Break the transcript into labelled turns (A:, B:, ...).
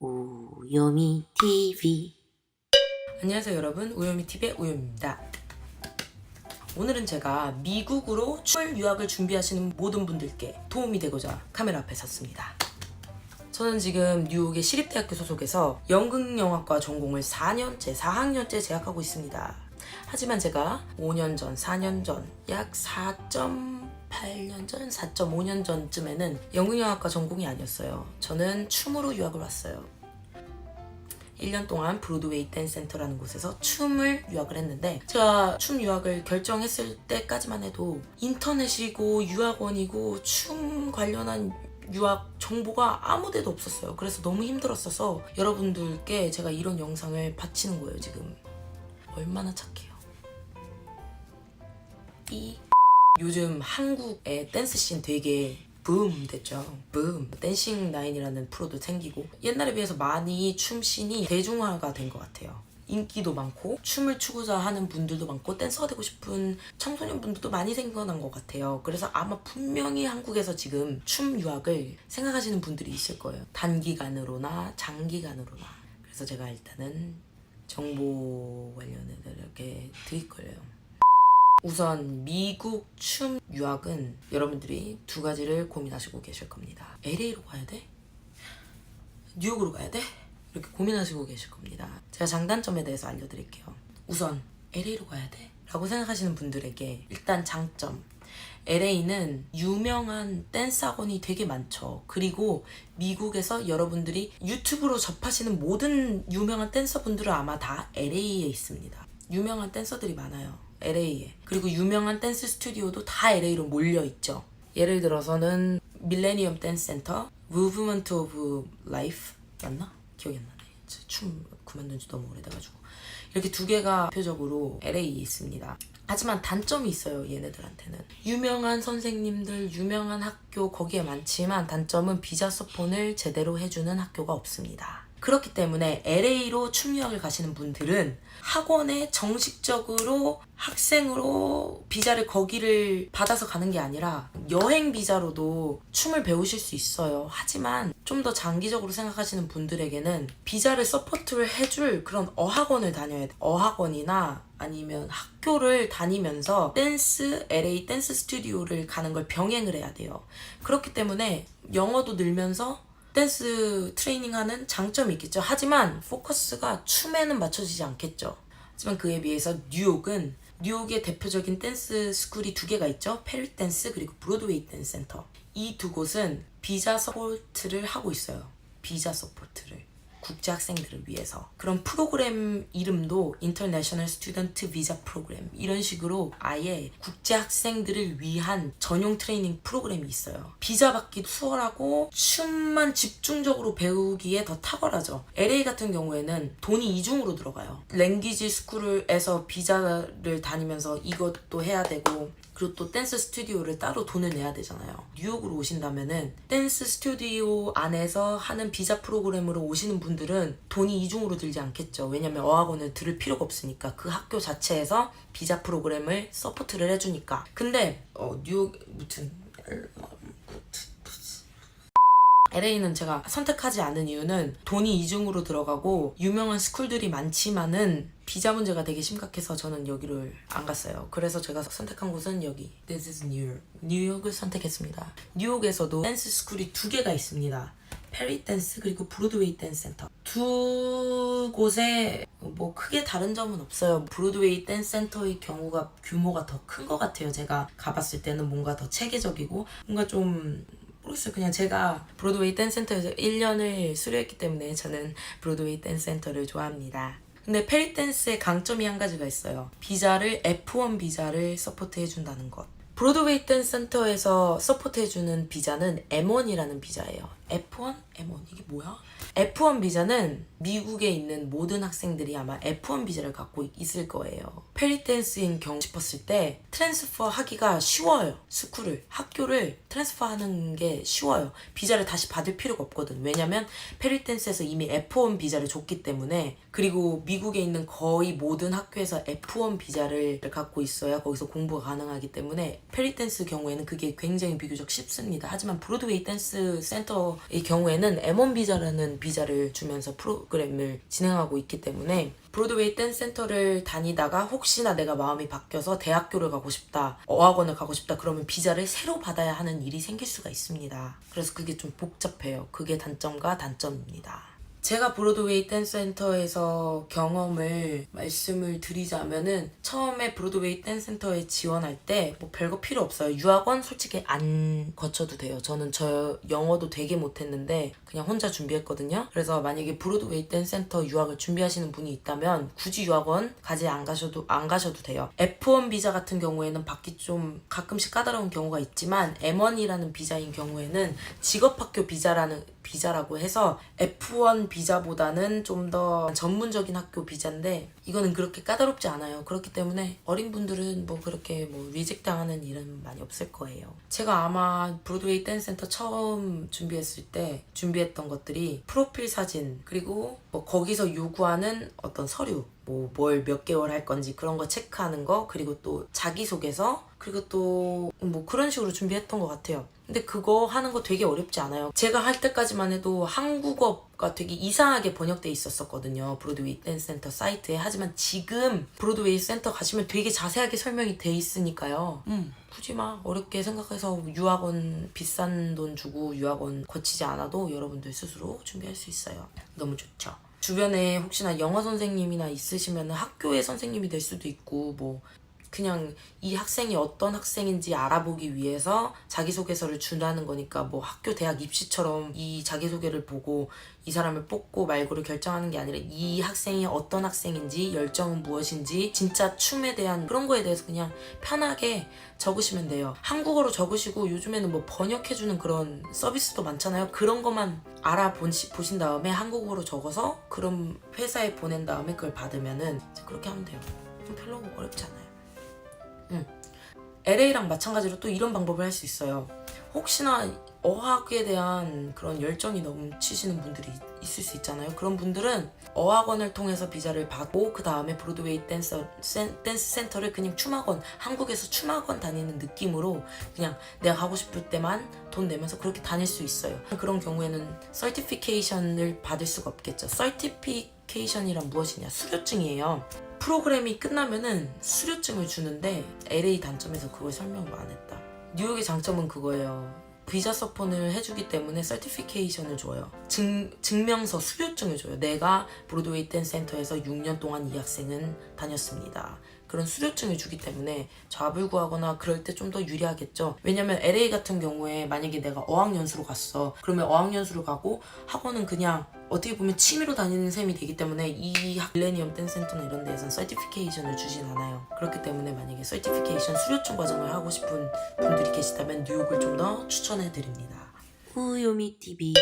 A: 우요미 TV.
B: 안녕하세요 여러분, 우요미TV의 우요미입니다. 오늘은 제가 미국으로 출 유학을 준비하시는 모든 분들께 도움이 되고자 카메라 앞에 섰습니다. 저는 지금 뉴욕의 시립대학교 소속에서 연극영화과 전공을 4학년째 재학하고 있습니다. 하지만 제가 5년 전, 4년 전, 약 4.8년 전, 4.5년 전쯤에는 연극영화과 전공이 아니었어요. 저는 춤으로 유학을 왔어요. 1년 동안 브로드웨이 댄스센터라는 곳에서 춤을 유학을 했는데, 제가 춤 유학을 결정했을 때까지만 해도 인터넷이고 유학원이고 춤 관련한 유학 정보가 아무 데도 없었어요. 그래서 너무 힘들었어서 여러분들께 제가 이런 영상을 바치는 거예요. 지금 얼마나 착해요. 요즘 한국의 댄스 씬 되게 붐 됐죠. 붐. 댄싱 라인이라는 프로도 생기고 옛날에 비해서 많이 춤 씬이 대중화가 된 것 같아요. 인기도 많고 춤을 추고자 하는 분들도 많고 댄서가 되고 싶은 청소년분들도 많이 생겨난 것 같아요. 그래서 아마 분명히 한국에서 지금 춤 유학을 생각하시는 분들이 있을 거예요. 단기간으로나 장기간으로나. 그래서 제가 일단은 정보 관련해서 이렇게 드릴 거예요. 우선 미국 춤 유학은 여러분들이 두 가지를 고민하시고 계실 겁니다. LA로 가야 돼? 뉴욕으로 가야 돼? 이렇게 고민하시고 계실 겁니다. 제가 장단점에 대해서 알려드릴게요. 우선 LA로 가야 돼? 라고 생각하시는 분들에게 일단 장점. LA는 유명한 댄스 학원이 되게 많죠. 그리고 미국에서 여러분들이 유튜브로 접하시는 모든 유명한 댄서분들은 아마 다 LA에 있습니다. 유명한 댄서들이 많아요. LA에. 그리고 유명한 댄스 스튜디오도 다 LA로 몰려있죠. 예를 들어서는 밀레니엄 댄스 센터, 무브먼트 오브 라이프 맞나? 기억이 안 나네. 춤 그만둔 지 너무 오래돼가지고. 이렇게 두 개가 대표적으로 LA에 있습니다. 하지만 단점이 있어요. 얘네들한테는. 유명한 선생님들, 유명한 학교 거기에 많지만 단점은 비자 서폰을 제대로 해주는 학교가 없습니다. 그렇기 때문에 LA로 춤 유학을 가시는 분들은 학원에 정식적으로 학생으로 비자를 거기를 받아서 가는 게 아니라 여행 비자로도 춤을 배우실 수 있어요. 하지만 좀 더 장기적으로 생각하시는 분들에게는 비자를 서포트를 해줄 그런 어학원을 다녀야 돼요. 어학원이나 아니면 학교를 다니면서 LA 댄스 스튜디오를 가는 걸 병행을 해야 돼요. 그렇기 때문에 영어도 늘면서 댄스 트레이닝하는 장점이 있겠죠. 하지만 포커스가 춤에는 맞춰지지 않겠죠. 하지만 그에 비해서 뉴욕의 대표적인 댄스 스쿨이 두 개가 있죠. 페리 댄스 그리고 브로드웨이 댄스 센터. 이 두 곳은 비자 서포트를 하고 있어요. 비자 서포트를. 국제 학생들을 위해서. 그런 프로그램 이름도 인터내셔널 스튜던트 비자 프로그램, 이런 식으로 아예 국제 학생들을 위한 전용 트레이닝 프로그램이 있어요. 비자 받기도 수월하고 춤만 집중적으로 배우기에 더 탁월하죠. LA 같은 경우에는 돈이 이중으로 들어가요. 랭귀지 스쿨에서 비자를 다니면서 이것도 해야 되고, 그리고 또 댄스 스튜디오를 따로 돈을 내야 되잖아요. 뉴욕으로 오신다면은 댄스 스튜디오 안에서 하는 비자 프로그램으로 오시는 분들은 돈이 이중으로 들지 않겠죠. 왜냐면 어학원을 들을 필요가 없으니까. 그 학교 자체에서 비자 프로그램을 서포트를 해주니까. 근데 뉴욕 무튼 LA는 제가 선택하지 않은 이유는 돈이 이중으로 들어가고 유명한 스쿨들이 많지만은 비자 문제가 되게 심각해서 저는 여기를 안 갔어요. 그래서 제가 선택한 곳은 여기. This is New York. 뉴욕을 선택했습니다. 뉴욕에서도 댄스 스쿨이 두 개가 있습니다. 페리 댄스 그리고 브로드웨이 댄스 센터. 두 곳에 뭐 크게 다른 점은 없어요. 브로드웨이 댄스 센터의 경우가 규모가 더 큰 것 같아요. 제가 가봤을 때는 뭔가 더 체계적이고 뭔가 좀 모르겠어요. 그냥 제가 브로드웨이 댄스 센터에서 1년을 수료했기 때문에 저는 브로드웨이 댄스 센터를 좋아합니다. 근데 페리 댄스의 강점이 한 가지가 있어요. F1 비자를 서포트해준다는 것. 브로드웨이 댄스 센터에서 서포트해주는 비자는 M1이라는 비자예요. F1? M1 이게 뭐야? F1 비자는 미국에 있는 모든 학생들이 아마 F1 비자를 갖고 있을 거예요. 페리 댄스인 경우 싶었을 때 트랜스퍼 하기가 쉬워요. 학교를 트랜스퍼 하는 게 쉬워요. 비자를 다시 받을 필요가 없거든. 왜냐면 페리 댄스에서 이미 F1 비자를 줬기 때문에. 그리고 미국에 있는 거의 모든 학교에서 F1 비자를 갖고 있어야 거기서 공부가 가능하기 때문에 페리 댄스 경우에는 그게 굉장히 비교적 쉽습니다. 하지만 브로드웨이 댄스 센터 이 경우에는 M1 비자라는 비자를 주면서 프로그램을 진행하고 있기 때문에 브로드웨이 댄스 센터를 다니다가 혹시나 내가 마음이 바뀌어서 대학교를 가고 싶다, 어학원을 가고 싶다 그러면 비자를 새로 받아야 하는 일이 생길 수가 있습니다. 그래서 그게 좀 복잡해요. 그게 단점과 단점입니다. 제가 브로드웨이 댄스 센터에서 경험을 말씀을 드리자면은 처음에 브로드웨이 댄스 센터에 지원할 때 뭐 별거 필요 없어요. 유학원 솔직히 안 거쳐도 돼요. 저는 저 영어도 되게 못했는데 그냥 혼자 준비했거든요. 그래서 만약에 브로드웨이 댄스 센터 유학을 준비하시는 분이 있다면 굳이 유학원 안 가셔도 돼요. F1 비자 같은 경우에는 받기 좀 가끔씩 까다로운 경우가 있지만 M1이라는 비자인 경우에는 직업학교 비자라고 해서 F1 비자보다는 좀 더 전문적인 학교 비자인데 이거는 그렇게 까다롭지 않아요. 그렇기 때문에 어린 분들은 뭐 그렇게 뭐 리젝 당하는 일은 많이 없을 거예요. 제가 아마 브로드웨이 댄스 센터 처음 준비했을 때 준비했던 것들이 프로필 사진, 그리고 뭐 거기서 요구하는 어떤 서류, 뭐 뭘 몇 개월 할 건지 그런 거 체크하는 거, 그리고 또 자기소개서, 그리고 또 뭐 그런 식으로 준비했던 것 같아요. 근데 그거 하는 거 되게 어렵지 않아요. 제가 할 때까지만 해도 한국어가 되게 이상하게 번역돼 있었거든요. 브로드웨이 댄스 센터 사이트에. 하지만 지금 브로드웨이 센터 가시면 되게 자세하게 설명이 돼 있으니까요. 굳이 막 어렵게 생각해서 유학원 비싼 돈 주고 유학원 거치지 않아도 여러분들 스스로 준비할 수 있어요. 너무 좋죠. 주변에 혹시나 영어 선생님이나 있으시면 학교의 선생님이 될 수도 있고, 뭐 그냥 이 학생이 어떤 학생인지 알아보기 위해서 자기소개서를 준다는 거니까 뭐 학교 대학 입시처럼 이 자기소개를 보고 이 사람을 뽑고 말고를 결정하는 게 아니라 이 학생이 어떤 학생인지, 열정은 무엇인지, 진짜 춤에 대한 그런 거에 대해서 그냥 편하게 적으시면 돼요. 한국어로 적으시고 요즘에는 뭐 번역해주는 그런 서비스도 많잖아요. 그런 것만 알아보신 다음에 한국어로 적어서 그런 회사에 보낸 다음에 그걸 받으면은 이제 그렇게 하면 돼요. 별로 어렵지 않아요. LA랑 마찬가지로 또 이런 방법을 할 수 있어요. 혹시나 어학에 대한 그런 열정이 넘치시는 분들이 있을 수 있잖아요. 그런 분들은 어학원을 통해서 비자를 받고 그 다음에 브로드웨이 댄스 센터를 그냥 춤학원, 한국에서 춤학원 다니는 느낌으로 그냥 내가 가고 싶을 때만 돈 내면서 그렇게 다닐 수 있어요. 그런 경우에는 서티피케이션을 받을 수가 없겠죠. 서티피케이션이란 무엇이냐? 수료증이에요. 프로그램이 끝나면은 수료증을 주는데 LA 단점에서 그걸 설명을 안 했다. 뉴욕의 장점은 그거예요. 비자 서폰을 해주기 때문에 서티피케이션을 줘요. 증명서, 수료증을 줘요. 내가 브로드웨이 댄스 센터에서 6년 동안 이 학생은 다녔습니다. 그런 수료증을 주기 때문에 잡을 구하거나 그럴 때 좀 더 유리하겠죠. 왜냐면 LA 같은 경우에 만약에 내가 어학연수로 갔어. 그러면 어학연수를 가고 학원은 그냥 어떻게 보면 취미로 다니는 셈이 되기 때문에 이 밀레니엄 댄스 센터나 이런 데에서는 서티피케이션을 주진 않아요. 그렇기 때문에 만약에 서티피케이션 수료증 과정을 하고 싶은 분들이 계시다면 뉴욕을 좀 더 추천해 드립니다. 우요미 TV